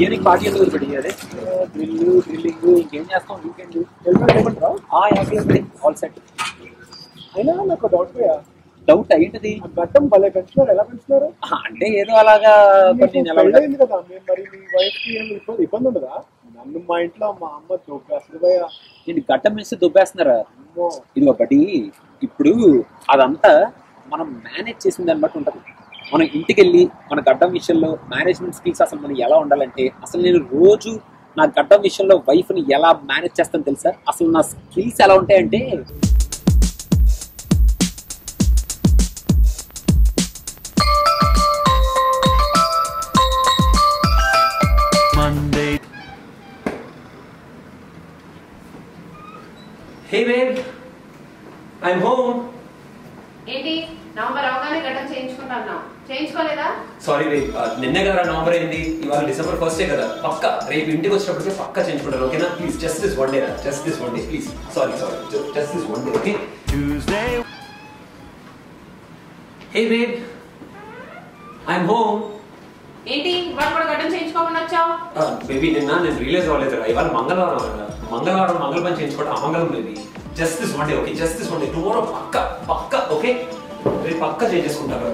Evening party ఎందుకు పెట్టియాలి? Drilling ఇంకేం చేస్తాం వీకెండ్? All set. అయినా నాకు డౌట్ ఏంటిది? గడ్డం భలే పెంచున్నారు, ఎలా పెంచున్నారు? అంటే ఏదో అలాగా పెళ్ళయింది కదా, మరి మీ వైఫ్ కి ఏమి ఇబ్బంది ఉండదా? నన్ను మా ఇంట్లో మా అమ్మ దొబ్బేస్తుంది భయ్య. నేను గడ్డం వేసి దుబ్బేస్తున్నారా? ఇది ఒకటి. ఇప్పుడు అదంతా మనం మేనేజ్ చేసిన దాన్ని బట్టి ఉంటుంది. మనం ఇంటికి వెళ్ళి మన గడ్డం విషయంలో మేనేజ్మెంట్ స్కిల్స్ అసలు మనం ఎలా ఉండాలంటే, అసలు నేను రోజు నా గడ్డం విషయంలో వైఫ్ని ఎలా మేనేజ్ చేస్తాను తెలుసా? అసలు నా స్కిల్స్ ఎలా ఉంటాయంటే, Hey babe, I'm home. ఏంటి నవంబర్ అవగానే గడ్డం చేయించుకుంటున్నావు? చేయించుకోలేదా? సారీ babe, నిన్నే కదా నవంబర్ అయింది, ఇవాళ డిసెంబర్ 1st కదా. పక్కా రేపు ఇంటికి వచ్చినప్పటికే పక్కా చేయించుకుంటాను, ఓకేనా? Please just this one day రా, just this one day please. Sorry just this one day, okay? Tuesday. Hey babe, I'm home. ఏంటి ఇవాళ కూడా గడ్డం చేయించుకోకుండా వచ్చావు? బేబీ నేను రియలైజ్ అవ్వలేదు, ఇవాళ మంగళవారం కదా. మంగళవారం మంగళ పని చేయించుకోవడం అమంగళం baby. Just this one day, okay? Just this one day. Tomorrow పక్కా ఓకే? రేపు పక్కా చేయించుకుంటారు.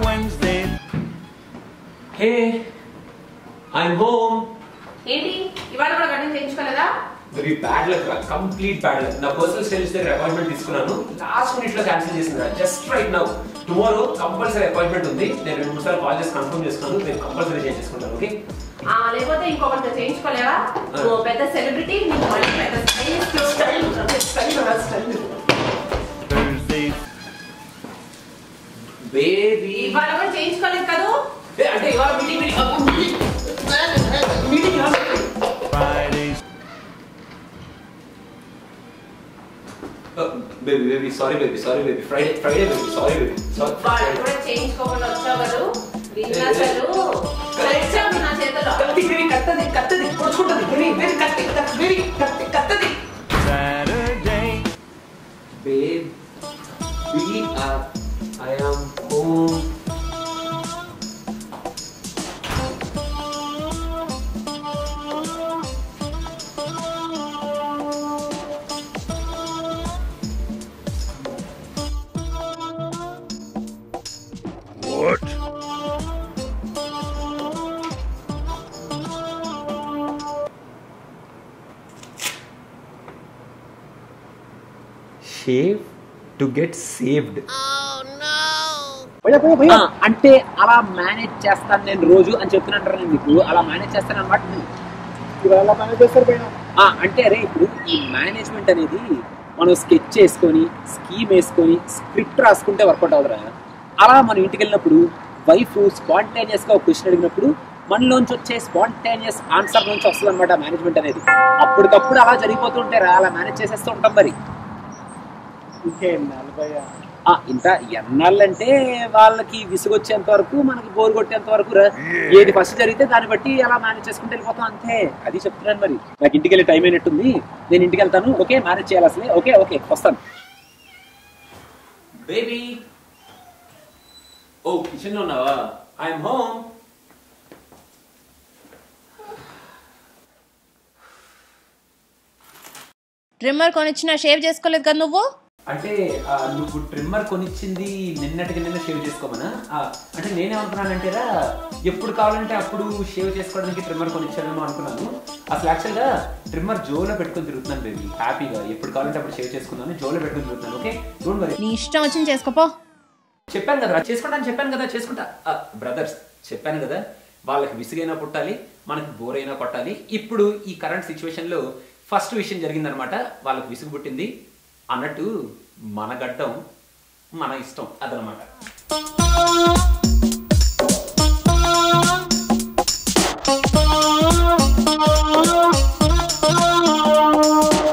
Wednesday. Hey, I'm home. ఏంటి ఇవాళ కూడా గడ్డం చేయించుకోలేదా? వెరీ బ్యాడ్ లక్ రా, కంప్లీట్ బ్యాడ్ లక్. నా పర్సనల్ స్టైలిస్ట్ దగ్గర అపాయింట్మెంట్ తీసుకున్నాను, లాస్ట్ మినిట్ లో క్యాన్సిల్ చేసింది రా. Just right now tomorrow compulsory appointment ఉంది. నేను 2-3 సార్లు కాల్ చేసి కన్ఫర్మ్ చేసుకున్నాను, నేను కంపల్సరీ చేయించుకుంటాను, ఓకే? లేకపోతే ఇంకొకరితో చేయించుకోలేవా? నువ్వు పెద్ద సెలబ్రిటీ, నీకు మళ్ళీ పెద్ద బేబీ ఇవాళ కూడా చేయించుకోలేదు కదా? అంటే ఇవాళ meeting baby sorry baby Friday baby sorry baby వాళ్ళు కూడా చేయించుకోకుండా వచ్చావు కదా? విన్నాసలు వచ్చావు నా చేతిలో. కత్తది పొడుచుకుంటది baby, కత్తది Saturday baby I am home. What? Shave to get saved. అంటే అలా మేనేజ్ చేస్తాను నేను రోజు అని చెప్తున్నాను నేను మీకు. అలా మేనేజ్ చేస్తాను అనమాట. అంటే అరే ఇప్పుడు ఈ మేనేజ్మెంట్ అనేది మనం స్కెచ్ చేసుకొని స్కీమ్ వేసుకొని స్క్రిప్ట్ రాసుకుంటే వర్కౌట్ అవుతారా? అలా మనం ఇంటికి వెళ్ళినప్పుడు వైఫ్ స్పాంటేనియస్గా ఒక క్వశ్చన్ అడిగినప్పుడు మనలోంచి వచ్చే స్పాంటేనియస్ ఆన్సర్ నుంచి వస్తుంది అనమాట మేనేజ్మెంట్ అనేది. అప్పటికప్పుడు అలా జరిగిపోతుంటే అలా మేనేజ్ చేసేస్తూ ఉంటాం. మరి ఇంత ఎన్నాళ్ళంటే వాళ్ళకి విసుగొచ్చేంత వరకు, మనకి బోర్ కొట్టేంత వరకు ఏది ఫస్ట్ జరిగితే దాన్ని బట్టి అలా మేనేజ్ చేసుకుంటూ వెళ్ళిపోతాం అంతే. అది చెప్తున్నాను. మరి నాకు ఇంటికి వెళ్ళే టైం అయినట్టుంది, నేను ఇంటికి వెళ్తాను. ఓకే, మేనేజ్ చేయాలి అసలే. ఓకే వస్తాను. బేబీ ఓ కిచెన్ లో ఉన్నావా? I'm home. ట్రిమ్మర్ కొనిచ్చినా షేవ్ చేసుకోలేదు కదా నువ్వు? అంటే నువ్వు ట్రిమ్మర్ కొనిచ్చింది నిన్నటికి నిన్న షేవ్ చేసుకోమనా? అంటే నేనేమనుకున్నానంటేరా, ఎప్పుడు కావాలంటే అప్పుడు షేవ్ చేసుకోవడానికి ట్రిమ్మర్ కొనిచ్చానేమో అనుకున్నాను. అసలు యాక్చువల్గా ట్రిమ్మర్ జోలో పెట్టుకుని తిరుగుతున్నాను బేబీ, హ్యాపీగా. ఎప్పుడు కావాలంటే అప్పుడు షేవ్ చేసుకున్నాను, జోలో పెట్టుకుని తిరుగుతున్నాను. Okay, don't worry. నీ ఇష్టం వచ్చింది చేసుకోపో. చెప్పాను కదా చేసుకుంటాను, చెప్పాను కదా చేసుకుంటా. బ్రదర్స్ చెప్పాను కదా, వాళ్ళకి విసుగైనా పుట్టాలి, మనకి బోర్ అయినా కొట్టాలి. ఇప్పుడు ఈ కరెంట్ సిచ్యువేషన్లో ఫస్ట్ విషయం జరిగిందనమాట, వాళ్ళకి విసుగు పుట్టింది అన్నట్టు. మన గడ్డం మన ఇష్టం అదనమాట.